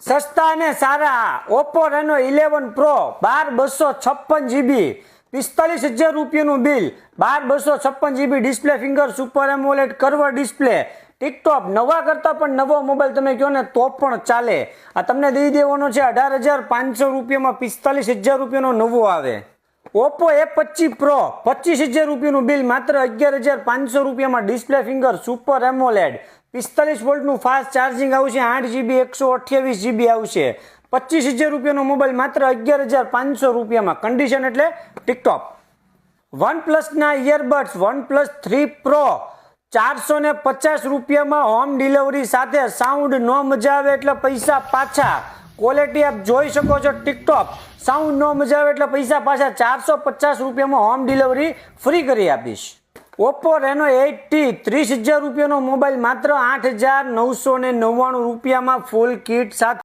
સસ્તા અને સારા Oppo રેનો 11 pro 12 256 GB 45,000 રૂપિયાનું bill 12 256 GB display finger super AMOLED curve display TikTok નવા કરતા પણ નવો મોબાઈલ તમે કહો ને તો પણ ચાલે. આ તમને દઈ દેવાનો છે 18,500 રૂપિયામાં 45,000 રૂપિયાનો નવો આવે. ઓપ્પો A25 પ્રો 25,000 રૂપિયાનું બિલ માત્ર 11,500 રૂપિયામાં ડિસ્પ્લે ફિંગર સુપર એમોલેડ 45 વોલ્ટનું ફાસ્ટ ચાર્જિંગ આવશે 8GB 128GB આવશે 25,000 રૂપિયાનો મોબાઈલ માત્ર 11,500 રૂપિયામાં કન્ડિશન એટલે ટિકટોક. વનપ્લસના ઇયરબડ્સ OnePlus 3 Pro 450 રૂપિયામાં હોમ ડિલિવરી સાથે સાઉન્ડ નો મજા આવે એટલે પૈસા પાછા. ક્વોલિટી આપ જોઈ શકો છો ટિકટોક. સાઉન્ડ નો મજા આવે એટલે પૈસા પાછા 450 રૂપિયામાં હોમ ડિલિવરી ફ્રી કરી આપીશ. ઓપ્પો રેનો 8T 30,000 રૂપિયાનો મોબાઈલ માત્ર 8,999 રૂપિયામાં ફૂલ કિટ સાથે